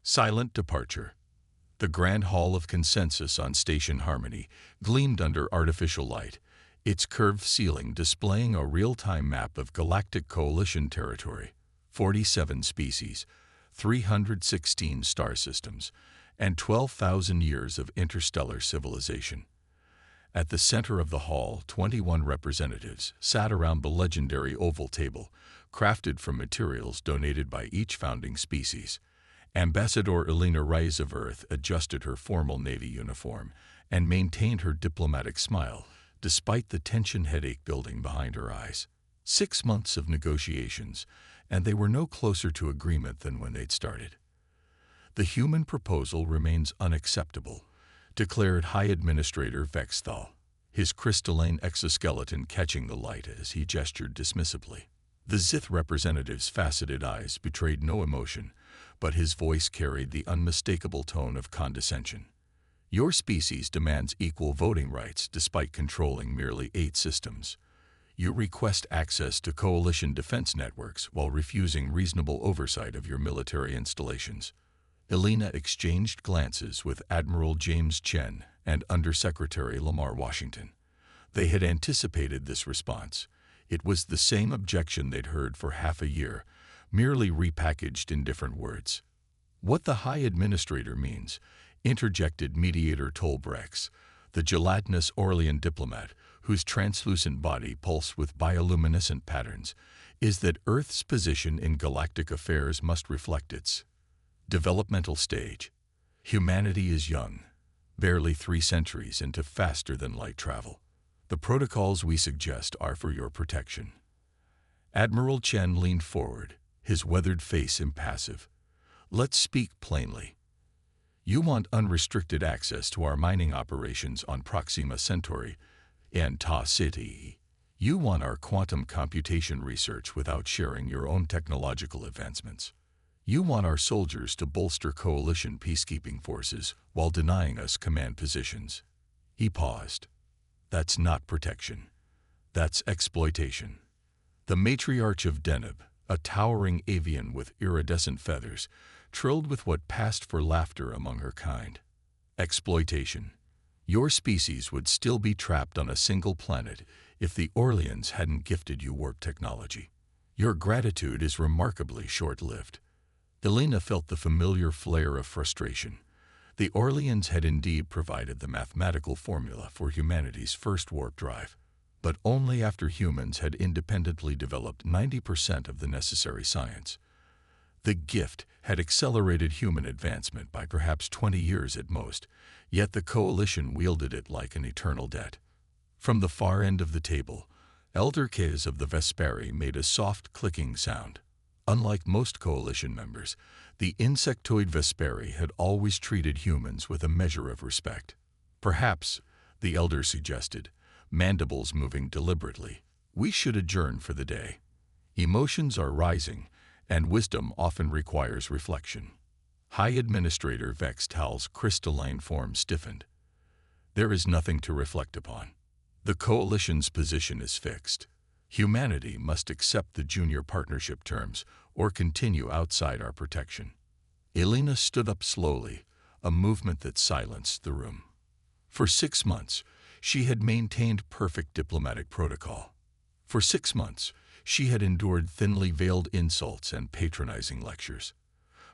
Silent departure. The grand hall of consensus on Station Harmony gleamed under artificial light, its curved ceiling displaying a real-time map of Galactic Coalition territory, 47 species, 316 star systems, and 12,000 years of interstellar civilization. At the center of the hall, 21 representatives sat around the legendary oval table, crafted from materials donated by each founding species. Ambassador Elena Reyes of Earth adjusted her formal Navy uniform and maintained her diplomatic smile, despite the tension headache building behind her eyes. 6 months of negotiations, and they were no closer to agreement than when they'd started. The human proposal remains unacceptable, declared High Administrator Vexthal, his crystalline exoskeleton catching the light as he gestured dismissively. The Zith representative's faceted eyes betrayed no emotion, but his voice carried the unmistakable tone of condescension. Your species demands equal voting rights despite controlling merely 8 systems. You request access to coalition defense networks while refusing reasonable oversight of your military installations. Elena exchanged glances with Admiral James Chen and Undersecretary Lamar Washington. They had anticipated this response. It was the same objection they'd heard for half a year, merely repackaged in different words. What the High Administrator means, interjected Mediator Tolbrex, the gelatinous Orlean diplomat whose translucent body pulsed with bioluminescent patterns, is that Earth's position in galactic affairs must reflect its developmental stage. Humanity is young, barely 3 centuries into faster-than-light travel. The protocols we suggest are for your protection. Admiral Chen leaned forward, his weathered face impassive. Let's speak plainly. You want unrestricted access to our mining operations on Proxima Centauri and Ta City. You want our quantum computation research without sharing your own technological advancements. You want our soldiers to bolster coalition peacekeeping forces while denying us command positions. He paused. That's not protection. That's exploitation. The matriarch of Deneb, a towering avian with iridescent feathers, trilled with what passed for laughter among her kind. Exploitation. Your species would still be trapped on a single planet if the Orleans hadn't gifted you warp technology. Your gratitude is remarkably short-lived. Elena felt the familiar flare of frustration. The Orleans had indeed provided the mathematical formula for humanity's first warp drive, but only after humans had independently developed 90% of the necessary science. The gift had accelerated human advancement by perhaps 20 years at most, yet the coalition wielded it like an eternal debt. From the far end of the table, Elder Kez of the Vesperi made a soft clicking sound. Unlike most coalition members, the insectoid Vesperi had always treated humans with a measure of respect. Perhaps, the elder suggested, mandibles moving deliberately, we should adjourn for the day. Emotions are rising, and wisdom often requires reflection. High Administrator Vextal's crystalline form stiffened. There is nothing to reflect upon. The coalition's position is fixed. Humanity must accept the junior partnership terms or continue outside our protection. Elena stood up slowly, a movement that silenced the room. For 6 months, she had maintained perfect diplomatic protocol. For 6 months, she had endured thinly veiled insults and patronizing lectures.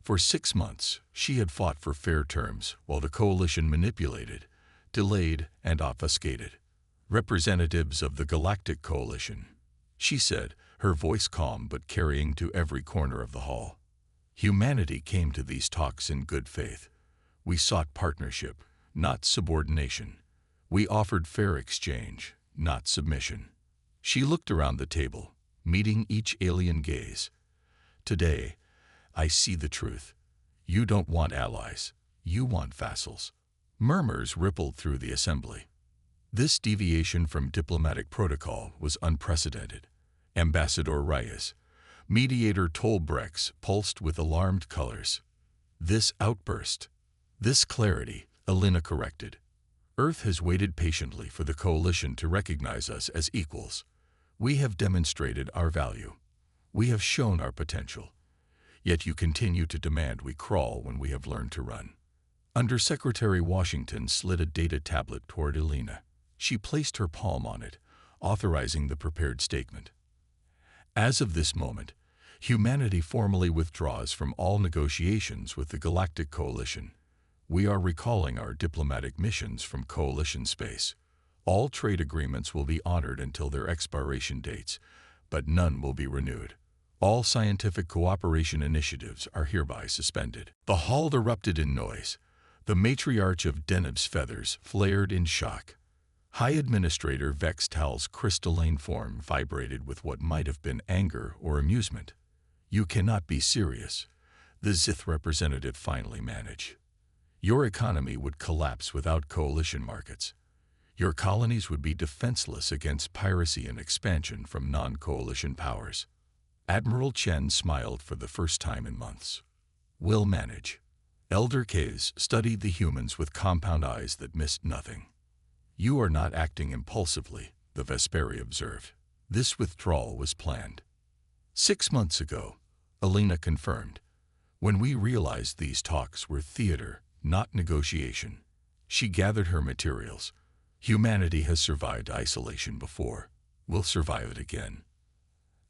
For 6 months, she had fought for fair terms while the coalition manipulated, delayed, and obfuscated. Representatives of the Galactic Coalition, she said, her voice calm but carrying to every corner of the hall. Humanity came to these talks in good faith. We sought partnership, not subordination. We offered fair exchange, not submission. She looked around the table, meeting each alien gaze. Today, I see the truth. You don't want allies. You want vassals. Murmurs rippled through the assembly. This deviation from diplomatic protocol was unprecedented. Ambassador Reyes, Mediator Tolbrex pulsed with alarmed colors. This outburst, this clarity, Elena corrected. Earth has waited patiently for the coalition to recognize us as equals. We have demonstrated our value. We have shown our potential. Yet you continue to demand we crawl when we have learned to run. Undersecretary Washington slid a data tablet toward Elena. She placed her palm on it, authorizing the prepared statement. As of this moment, humanity formally withdraws from all negotiations with the Galactic Coalition. We are recalling our diplomatic missions from Coalition space. All trade agreements will be honored until their expiration dates, but none will be renewed. All scientific cooperation initiatives are hereby suspended. The hall erupted in noise. The matriarch of Deneb's feathers flared in shock. High Administrator Vextal's crystalline form vibrated with what might have been anger or amusement. You cannot be serious, the Zith representative finally managed. Your economy would collapse without coalition markets. Your colonies would be defenseless against piracy and expansion from non-coalition powers. Admiral Chen smiled for the first time in months. We'll manage. Elder Kays studied the humans with compound eyes that missed nothing. You are not acting impulsively, the Vesperi observed. This withdrawal was planned. 6 months ago, Elena confirmed, when we realized these talks were theater, not negotiation. She gathered her materials. Humanity has survived isolation before. We'll survive it again.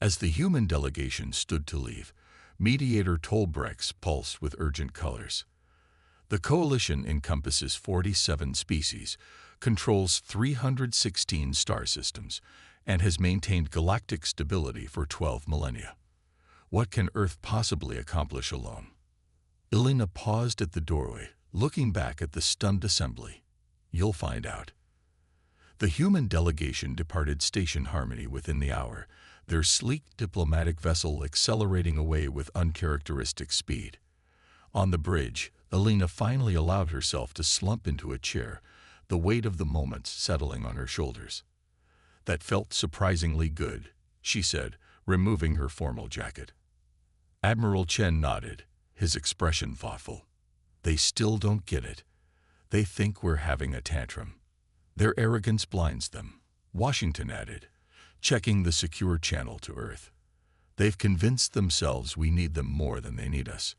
As the human delegation stood to leave, Mediator Tolbrex pulsed with urgent colors. The coalition encompasses 47 species, controls 316 star systems, and has maintained galactic stability for 12 millennia. What can Earth possibly accomplish alone? Elena paused at the doorway, looking back at the stunned assembly. You'll find out. The human delegation departed Station Harmony within the hour, their sleek diplomatic vessel accelerating away with uncharacteristic speed. On the bridge, Elena finally allowed herself to slump into a chair, the weight of the moment settling on her shoulders. That felt surprisingly good, she said, removing her formal jacket. Admiral Chen nodded, his expression thoughtful. They still don't get it. They think we're having a tantrum. Their arrogance blinds them, Washington added, checking the secure channel to Earth. They've convinced themselves we need them more than they need us.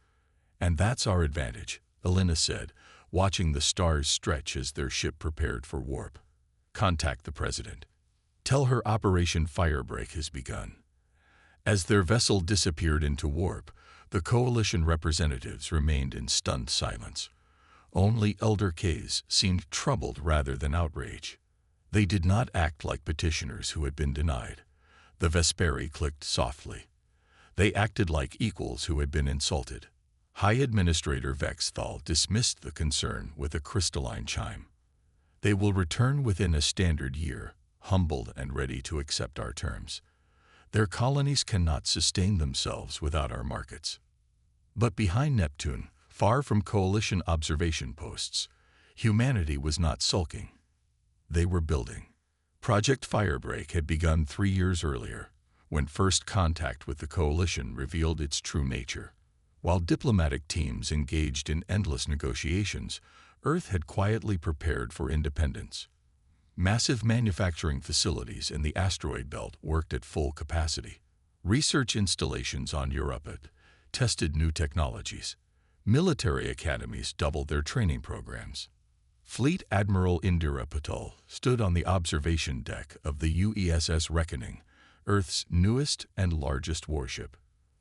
And that's our advantage, Elena said, watching the stars stretch as their ship prepared for warp. Contact the President. Tell her Operation Firebreak has begun. As their vessel disappeared into warp, the coalition representatives remained in stunned silence. Only Elder Kays seemed troubled rather than outraged. They did not act like petitioners who had been denied. The Vesperi clicked softly. They acted like equals who had been insulted. High Administrator Vexthal dismissed the concern with a crystalline chime. They will return within a standard year, humbled and ready to accept our terms. Their colonies cannot sustain themselves without our markets. But behind Neptune, far from coalition observation posts, humanity was not sulking. They were building. Project Firebreak had begun 3 years earlier, when first contact with the coalition revealed its true nature. While diplomatic teams engaged in endless negotiations, Earth had quietly prepared for independence. Massive manufacturing facilities in the asteroid belt worked at full capacity. Research installations on Europa tested new technologies. Military academies doubled their training programs. Fleet Admiral Indira Patel stood on the observation deck of the UESS Reckoning, Earth's newest and largest warship.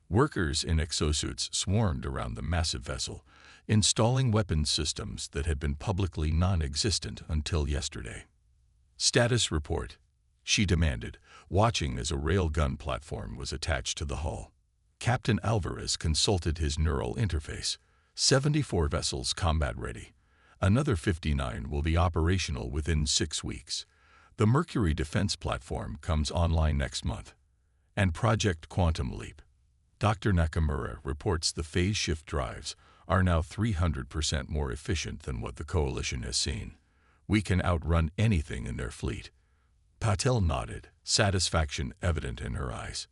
Workers in exosuits swarmed around the massive vessel, installing weapons systems that had been publicly non-existent until yesterday. Status report, she demanded, watching as a railgun platform was attached to the hull. Captain Alvarez consulted his neural interface. 74 vessels combat ready. Another 59 will be operational within 6 weeks. The Mercury defense platform comes online next month. And Project Quantum Leap. Dr. Nakamura reports the phase shift drives are now 300% more efficient than what the coalition has seen. We can outrun anything in their fleet. Patel nodded, satisfaction evident in her eyes.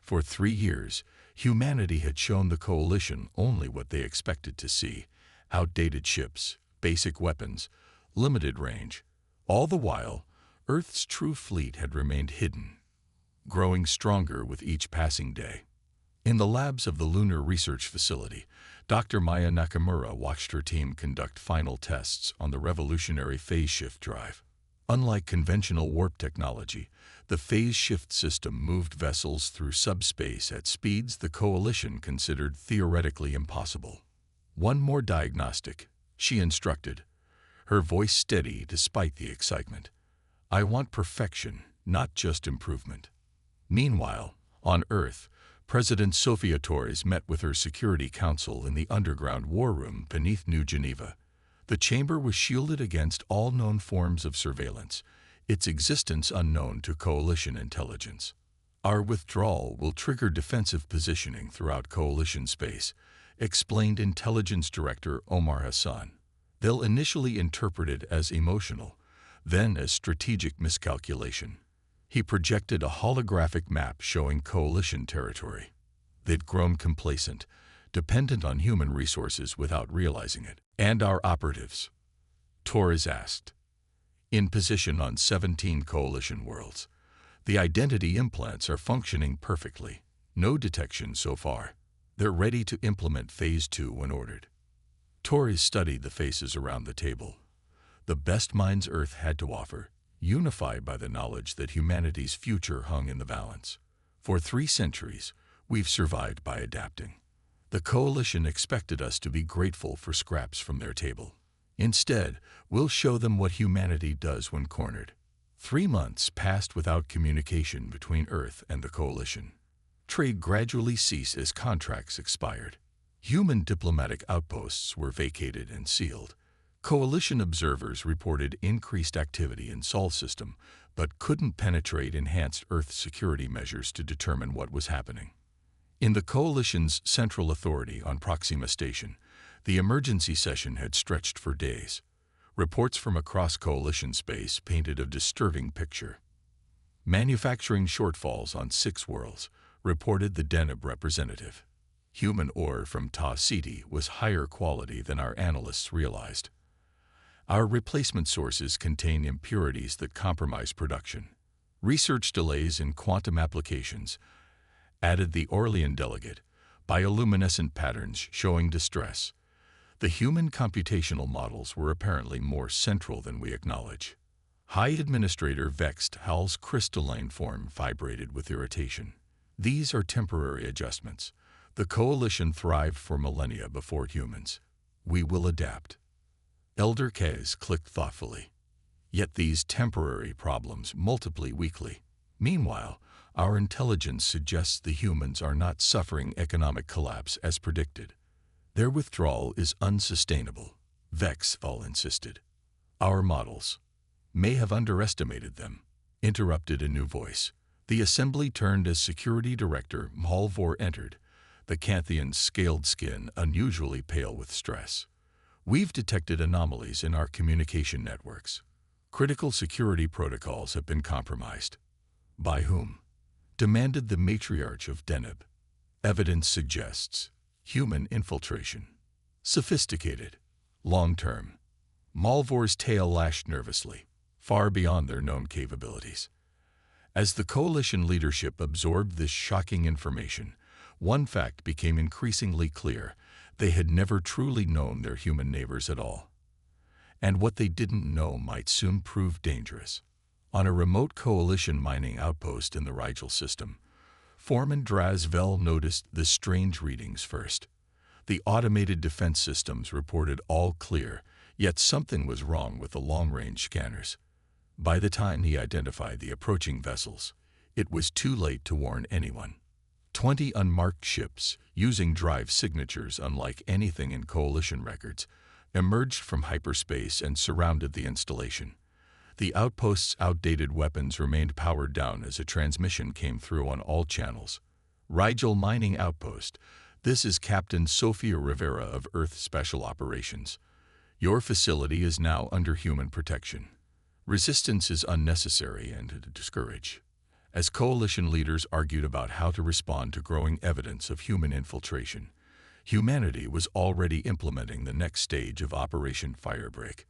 For 3 years, humanity had shown the coalition only what they expected to see: outdated ships, basic weapons, limited range. All the while, Earth's true fleet had remained hidden, growing stronger with each passing day. In the labs of the Lunar Research Facility, Dr. Maya Nakamura watched her team conduct final tests on the revolutionary phase shift drive. Unlike conventional warp technology, the phase shift system moved vessels through subspace at speeds the Coalition considered theoretically impossible. "One more diagnostic," she instructed, her voice steady despite the excitement. "I want perfection, not just improvement." Meanwhile, on Earth, President Sofia Torres met with her Security Council in the underground war room beneath New Geneva. The chamber was shielded against all known forms of surveillance, its existence unknown to Coalition intelligence. "Our withdrawal will trigger defensive positioning throughout Coalition space," explained Intelligence Director Omar Hassan. "They'll initially interpret it as emotional, then as strategic miscalculation." He projected a holographic map showing Coalition territory. They'd grown complacent, dependent on human resources without realizing it. "And our operatives?" Torres asked. "In position on 17 Coalition worlds. The identity implants are functioning perfectly. No detection so far. They're ready to implement Phase 2 when ordered." Torres studied the faces around the table. The best minds Earth had to offer, unified by the knowledge that humanity's future hung in the balance. "For 3 centuries, we've survived by adapting. The Coalition expected us to be grateful for scraps from their table. Instead, we'll show them what humanity does when cornered." 3 months passed without communication between Earth and the Coalition. Trade gradually ceased as contracts expired. Human diplomatic outposts were vacated and sealed. Coalition observers reported increased activity in Sol system, but couldn't penetrate enhanced Earth security measures to determine what was happening. In the Coalition's Central Authority on Proxima Station, the emergency session had stretched for days. Reports from across Coalition space painted a disturbing picture. "Manufacturing shortfalls on 6 worlds," reported the Deneb representative. "Human ore from Ta Ceti was higher quality than our analysts realized. Our replacement sources contain impurities that compromise production. Research delays in quantum applications," added the Orlean delegate, "bioluminescent patterns showing distress. The human computational models were apparently more central than we acknowledge." High Administrator Vexed Howell's crystalline form vibrated with irritation. "These are temporary adjustments. The Coalition thrived for millennia before humans. We will adapt." Elder Kez clicked thoughtfully. "Yet these temporary problems multiply weekly. Meanwhile, our intelligence suggests the humans are not suffering economic collapse as predicted. Their withdrawal is unsustainable," Vexval insisted. "Our models may have underestimated them," interrupted a new voice. The assembly turned as Security Director Malvor entered, the Canthian's scaled skin unusually pale with stress. "We've detected anomalies in our communication networks. Critical security protocols have been compromised." "By whom?" demanded the matriarch of Deneb. "Evidence suggests human infiltration. Sophisticated, long-term." Malvor's tail lashed nervously, far beyond their known capabilities. As the Coalition leadership absorbed this shocking information, one fact became increasingly clear: they had never truly known their human neighbors at all. And what they didn't know might soon prove dangerous. On a remote Coalition mining outpost in the Rigel system, Foreman Drazvel noticed the strange readings first. The automated defense systems reported all clear, yet something was wrong with the long-range scanners. By the time he identified the approaching vessels, it was too late to warn anyone. 20 unmarked ships, using drive signatures unlike anything in Coalition records, emerged from hyperspace and surrounded the installation. The outpost's outdated weapons remained powered down as a transmission came through on all channels. "Rigel Mining Outpost, this is Captain Sofia Rivera of Earth Special Operations. Your facility is now under human protection. Resistance is unnecessary and discouraged." As Coalition leaders argued about how to respond to growing evidence of human infiltration, humanity was already implementing the next stage of Operation Firebreak.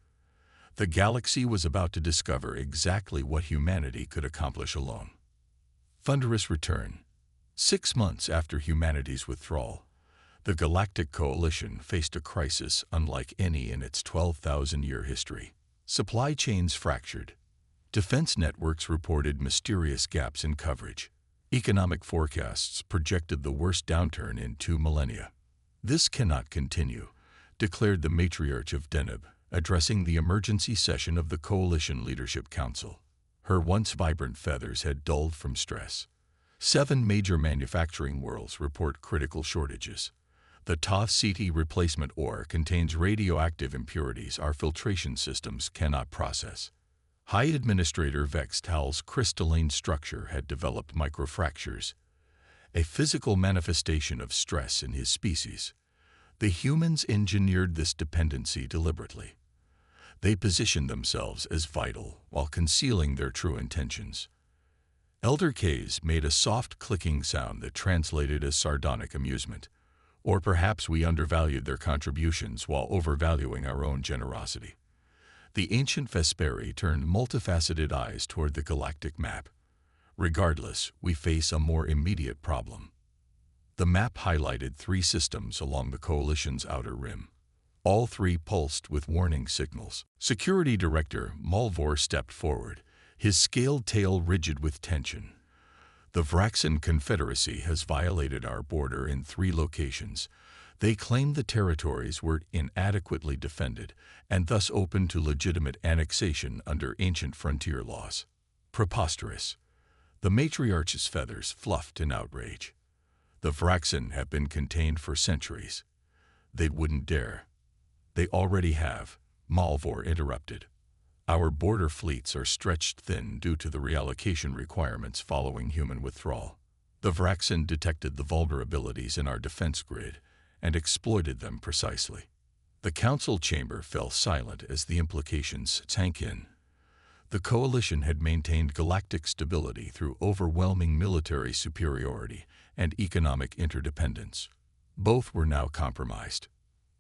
The galaxy was about to discover exactly what humanity could accomplish alone. Thunderous return. 6 months after humanity's withdrawal, the Galactic Coalition faced a crisis unlike any in its 12,000-year history. Supply chains fractured. Defense networks reported mysterious gaps in coverage. Economic forecasts projected the worst downturn in 2 millennia. "This cannot continue," declared the matriarch of Deneb, addressing the emergency session of the Coalition Leadership Council. Her once vibrant feathers had dulled from stress. 7 major manufacturing worlds report critical shortages. The Toth-CT replacement ore contains radioactive impurities our filtration systems cannot process. High Administrator Vextal's crystalline structure had developed microfractures, a physical manifestation of stress in his species. The humans engineered this dependency deliberately. They positioned themselves as vital while concealing their true intentions. Elder K's made a soft clicking sound that translated as sardonic amusement. Or perhaps we undervalued their contributions while overvaluing our own generosity. The ancient Vesperi turned multifaceted eyes toward the galactic map. Regardless, we face a more immediate problem. The map highlighted 3 systems along the Coalition's outer rim. All 3 pulsed with warning signals. Security Director Malvor stepped forward, his scaled tail rigid with tension. "The Vraxan Confederacy has violated our border in 3 locations. They claim the territories were inadequately defended and thus open to legitimate annexation under ancient frontier laws." Preposterous. The matriarch's feathers fluffed in outrage. "The Vraxan have been contained for centuries. They wouldn't dare." "They already have," Malvor interrupted. "Our border fleets are stretched thin due to the reallocation requirements following human withdrawal. The Vraxan detected the vulnerabilities in our defense grid and exploited them precisely." The council chamber fell silent as the implications sank in. The Coalition had maintained galactic stability through overwhelming military superiority and economic interdependence. Both were now compromised.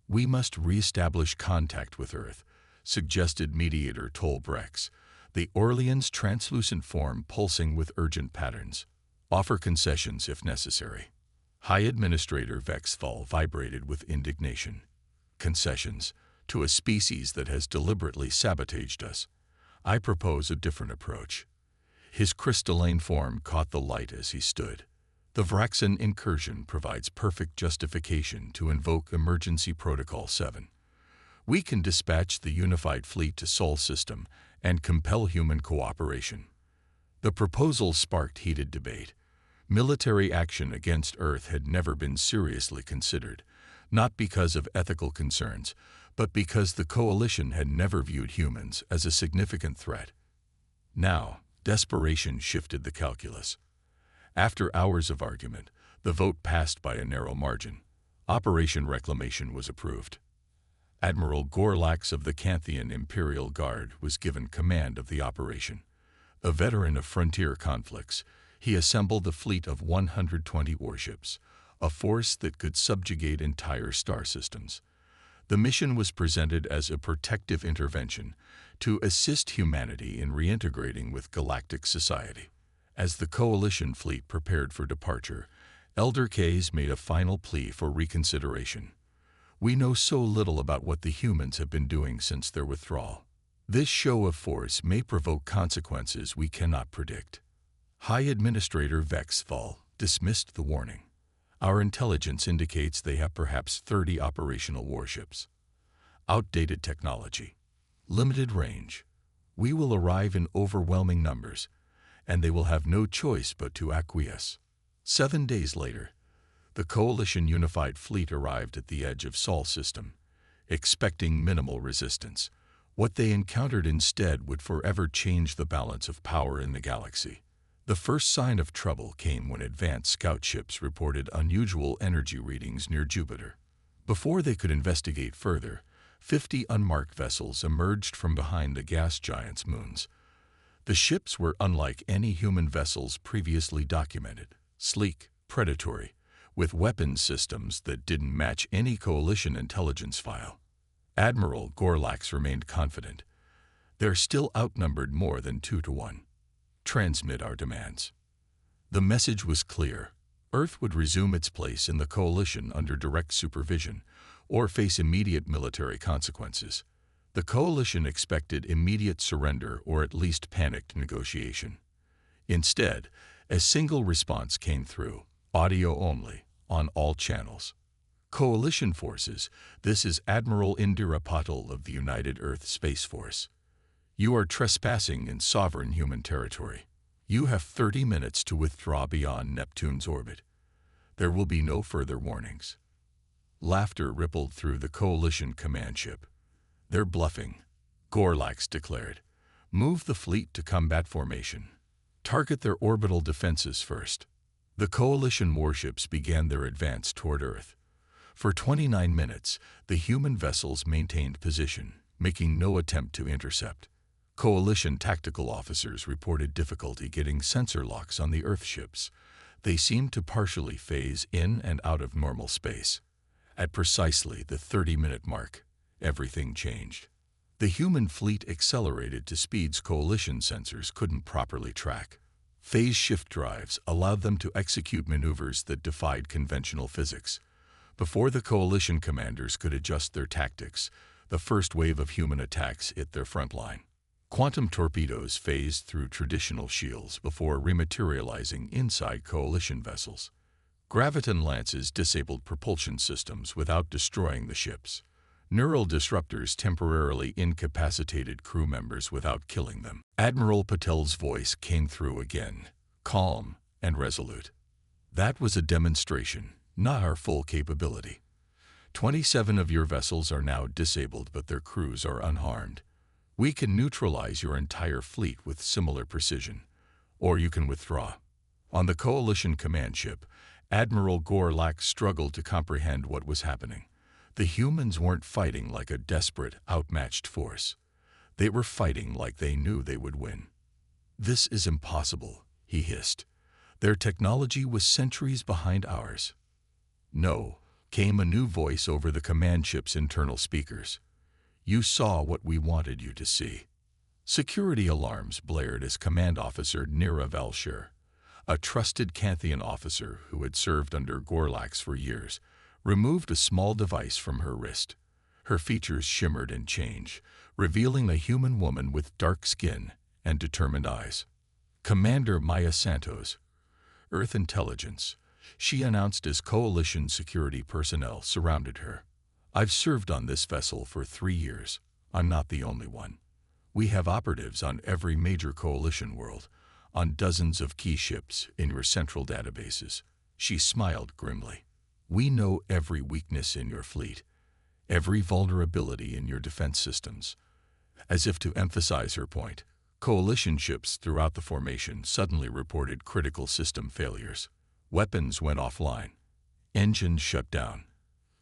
"We must reestablish contact with Earth," suggested mediator Tolbrex, the Orleans' translucent form pulsing with urgent patterns. "Offer concessions if necessary." High Administrator Vexthal vibrated with indignation. "Concessions to a species that has deliberately sabotaged us? I propose a different approach." His crystalline form caught the light as he stood. "The Vraxan incursion provides perfect justification to invoke Emergency Protocol 7. We can dispatch the unified fleet to Sol System and compel human cooperation." The proposal sparked heated debate. Military action against Earth had never been seriously considered, not because of ethical concerns, but because the Coalition had never viewed humans as a significant threat. Now, desperation shifted the calculus. After hours of argument, the vote passed by a narrow margin. Operation Reclamation was approved. Admiral Gorlax of the Canthian Imperial Guard was given command of the operation. A veteran of frontier conflicts, he assembled a fleet of 120 warships, a force that could subjugate entire star systems. The mission was presented as a protective intervention to assist humanity in reintegrating with galactic society. As the Coalition fleet prepared for departure, Elder K's made a final plea for reconsideration. "We know so little about what the humans have been doing since their withdrawal. This show of force may provoke consequences we cannot predict." High Administrator Vexthal dismissed the warning. "Our intelligence indicates they have perhaps 30 operational warships. Outdated technology. Limited range. We will arrive in overwhelming numbers, and they will have no choice but to acquiesce." 7 days later, the Coalition Unified Fleet arrived at the edge of Sol System, expecting minimal resistance. What they encountered instead would forever change the balance of power in the galaxy. The first sign of trouble came when advanced scout ships reported unusual energy readings near Jupiter. Before they could investigate further, 50 unmarked vessels emerged from behind the gas giant's moons. The ships were unlike any human vessels previously documented, sleek, predatory, with weapons systems that didn't match any Coalition intelligence file. Admiral Gorlax remained confident. "They're still outnumbered more than 2 to 1. Transmit our demands." The message was clear. Earth would resume its place in the coalition under direct supervision or face immediate military consequences. The coalition expected immediate surrender or at least panicked negotiation. Instead, a single response came through, audio only, on all channels. Coalition forces, this is Admiral Indira Patil of the United Earth Space Force. You are trespassing in sovereign human territory. You have 30 minutes to withdraw beyond Neptune's orbit. There will be no further warnings. Laughter rippled through the coalition command ship. They're bluffing, Gorlax declared. Move the fleet to combat formation. Target their orbital defenses first. The coalition warships began their advance toward Earth. For 29 minutes, the human vessels maintained position, making no attempt to intercept. Coalition tactical officers reported difficulty getting sensor locks on the Earth ships. They seemed to partially phase in and out of normal space. At precisely the 30-minute mark, everything changed. The human fleet accelerated to speeds coalition sensors couldn't properly track. Phase shift drives allowed them to execute maneuvers that defied conventional physics. Before the coalition commanders could adjust their tactics, the first wave of human attacks hit their front line. Quantum torpedoes phased through traditional shields before rematerializing inside coalition vessels. Graviton lances disabled propulsion systems without destroying the ships. Neural disruptors temporarily incapacitated crew members without killing them. Admiral Patel's voice came through again, calm and resolute. That was a demonstration, not our full capability. 27 of your vessels are now disabled, but their crews are unharmed. We can neutralize your entire fleet with similar precision, or you can withdraw. On the coalition command ship, Admiral Gorlax struggled to comprehend what was happening. The humans weren't fighting like a desperate, outmatched force. They were fighting like they knew they would win. This is impossible, he hissed. Their technology was centuries behind ours. No, came a new voice over the command ship's internal speakers. You saw what we wanted you to see. Security alarms blared as Command Officer Nira Valshir, a trusted Canthian officer who had served under Gorlax for years, removed a small device from her wrist. Her features shimmered in change, revealing a human woman with dark skin and determined eyes. Commander Maya Santos, Earth Intelligence, she announced as coalition security personnel surrounded her. I've served on this vessel for 3 years. I'm not the only one. We have operatives on every major coalition world, on dozens of key ships in your central databases. She smiled grimly. We know every weakness in your fleet, every vulnerability in your defense systems. As if to emphasize her point, coalition ships throughout the formation suddenly reported critical system failures. Weapons went offline. Engines shut down.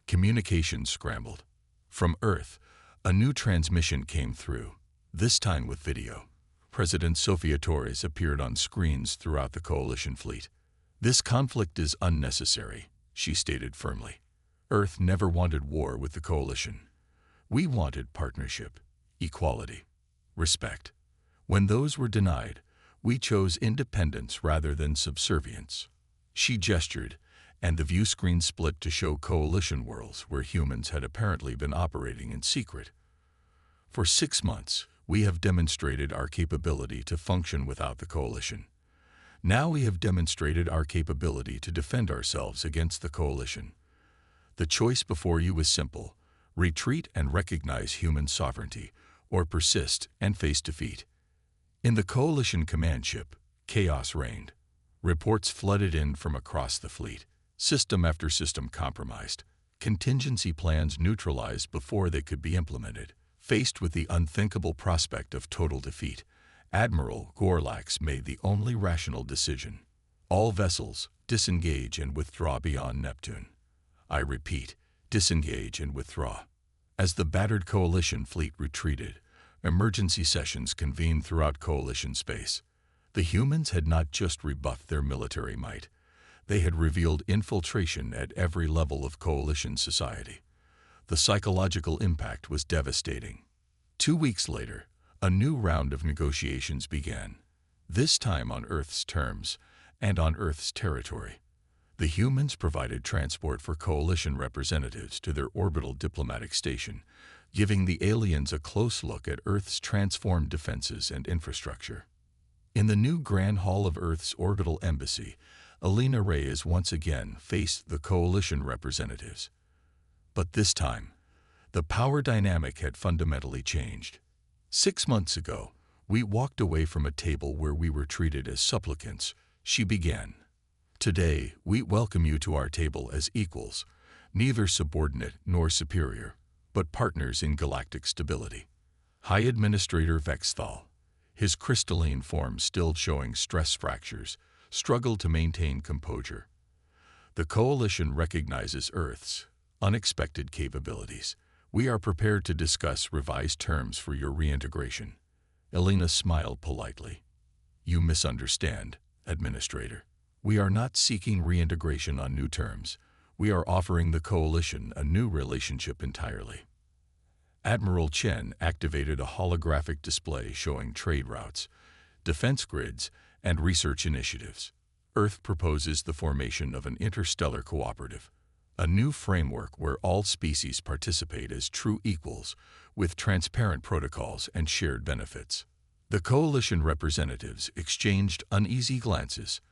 Communications scrambled. From Earth, a new transmission came through, this time with video. President Sofia Torres appeared on screens throughout the coalition fleet. This conflict is unnecessary, she stated firmly. Earth never wanted war with the coalition. We wanted partnership, equality, respect. When those were denied, we chose independence rather than subservience. She gestured, and the view screen split to show coalition worlds where humans had apparently been operating in secret. For 6 months, we have demonstrated our capability to function without the coalition. Now we have demonstrated our capability to defend ourselves against the coalition. The choice before you is simple: retreat and recognize human sovereignty, or persist and face defeat. In the coalition command ship, chaos reigned. Reports flooded in from across the fleet. System after system compromised, contingency plans neutralized before they could be implemented. Faced with the unthinkable prospect of total defeat, Admiral Gorlax made the only rational decision. All vessels, disengage and withdraw beyond Neptune. I repeat, disengage and withdraw. As the battered coalition fleet retreated, emergency sessions convened throughout coalition space. The humans had not just rebuffed their military might. They had revealed infiltration at every level of coalition society. The psychological impact was devastating. 2 weeks later, a new round of negotiations began, this time on Earth's terms and on Earth's territory. The humans provided transport for coalition representatives to their orbital diplomatic station, giving the aliens a close look at Earth's transformed defenses and infrastructure. In the new Grand Hall of Earth's orbital embassy, Alina Reyes once again faced the coalition representatives. But this time, the power dynamic had fundamentally changed. 6 months ago, we walked away from a table where we were treated as supplicants, she began. Today, we welcome you to our table as equals, neither subordinate nor superior, but partners in galactic stability. High Administrator Vexthal, his crystalline form still showing stress fractures, struggled to maintain composure. The Coalition recognizes Earth's unexpected capabilities. We are prepared to discuss revised terms for your reintegration. Alina smiled politely. You misunderstand, Administrator. We are not seeking reintegration on new terms. We are offering the Coalition a new relationship entirely. Admiral Chen activated a holographic display showing trade routes, defense grids, and research initiatives. Earth proposes the formation of an interstellar cooperative, a new framework where all species participate as true equals, with transparent protocols and shared benefits. The Coalition representatives exchanged uneasy glances.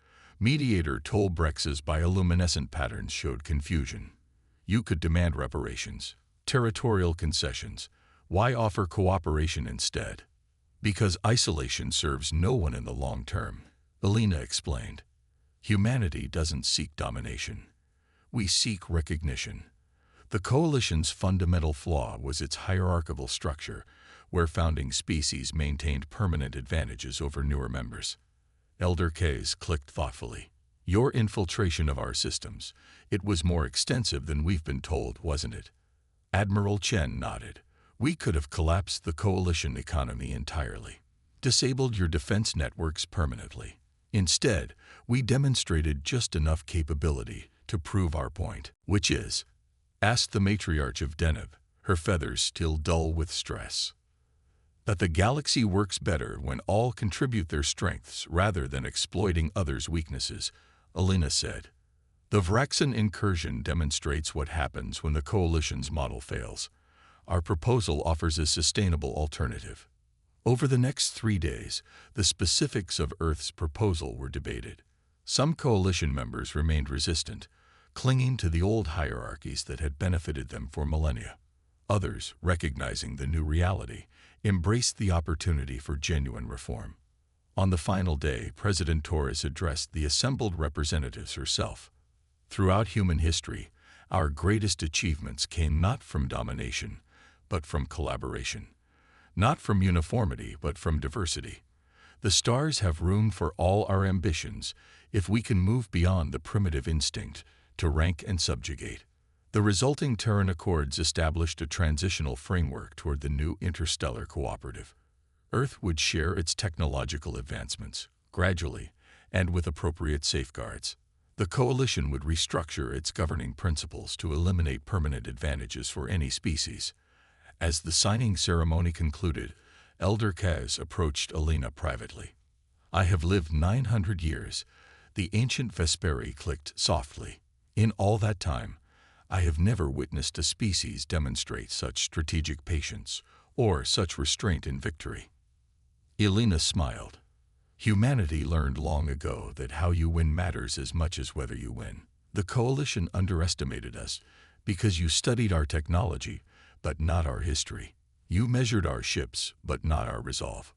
Mediator Tolbrex's bioluminescent patterns showed confusion. You could demand reparations, territorial concessions. Why offer cooperation instead? Because isolation serves no one in the long term, Alina explained. Humanity doesn't seek domination. We seek recognition. The Coalition's fundamental flaw was its hierarchical structure, where founding species maintained permanent advantages over newer members. Elder Kays clicked thoughtfully. Your infiltration of our systems, it was more extensive than we've been told, wasn't it? Admiral Chen nodded. We could have collapsed the Coalition economy entirely, disabled your defense networks permanently. Instead, we demonstrated just enough capability to prove our point. Which is? Asked the matriarch of Deneb, her feathers still dull with stress. That the galaxy works better when all contribute their strengths rather than exploiting others' weaknesses, Alina said. The Vraxan incursion demonstrates what happens when the Coalition's model fails. Our proposal offers a sustainable alternative. Over the next 3 days, the specifics of Earth's proposal were debated. Some Coalition members remained resistant, clinging to the old hierarchies that had benefited them for millennia. Others, recognizing the new reality, embraced the opportunity for genuine reform. On the final day, President Torres addressed the assembled representatives herself. Throughout human history, our greatest achievements came not from domination, but from collaboration. Not from uniformity, but from diversity. The stars have room for all our ambitions if we can move beyond the primitive instinct to rank and subjugate. The resulting Terran Accords established a transitional framework toward the new interstellar cooperative. Earth would share its technological advancements, gradually, and with appropriate safeguards. The Coalition would restructure its governing principles to eliminate permanent advantages for any species. As the signing ceremony concluded, Elder Kaz approached Alina privately. I have lived 900 years, the ancient Vesperi clicked softly. In all that time, I have never witnessed a species demonstrate such strategic patience or such restraint in victory. Alina smiled. Humanity learned long ago that how you win matters as much as whether you win. The Coalition underestimated us because you studied our technology, but not our history. You measured our ships, but not our resolve.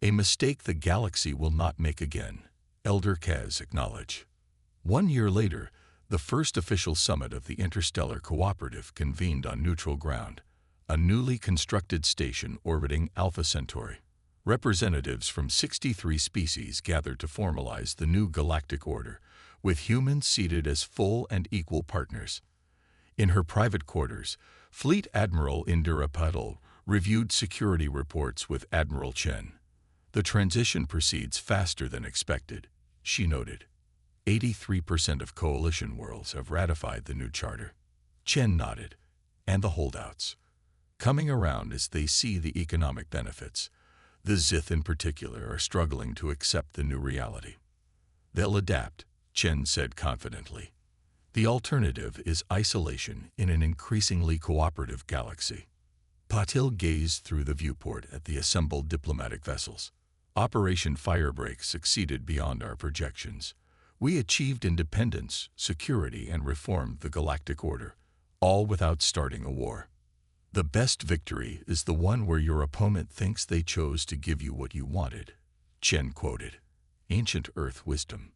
A mistake the galaxy will not make again, Elder Kaz acknowledged. 1 year later, the first official summit of the Interstellar Cooperative convened on neutral ground, a newly constructed station orbiting Alpha Centauri. Representatives from 63 species gathered to formalize the new galactic order, with humans seated as full and equal partners. In her private quarters, Fleet Admiral Indira Patel reviewed security reports with Admiral Chen. The transition proceeds faster than expected, she noted. 83% of Coalition worlds have ratified the new charter. Chen nodded. And the holdouts. Coming around as they see the economic benefits. The Zith in particular are struggling to accept the new reality. They'll adapt, Chen said confidently. The alternative is isolation in an increasingly cooperative galaxy. Patil gazed through the viewport at the assembled diplomatic vessels. Operation Firebreak succeeded beyond our projections. We achieved independence, security, and reformed the galactic order, all without starting a war. The best victory is the one where your opponent thinks they chose to give you what you wanted, Chen quoted. Ancient Earth wisdom.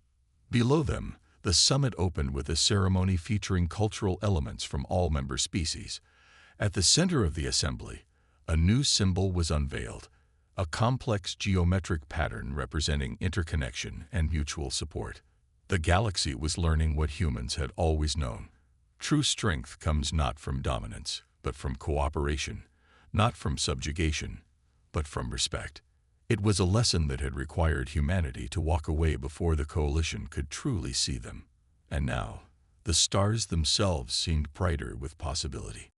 Below them, the summit opened with a ceremony featuring cultural elements from all member species. At the center of the assembly, a new symbol was unveiled, a complex geometric pattern representing interconnection and mutual support. The galaxy was learning what humans had always known. True strength comes not from dominance, but from cooperation, not from subjugation, but from respect. It was a lesson that had required humanity to walk away before the coalition could truly see them. And now, the stars themselves seemed brighter with possibility.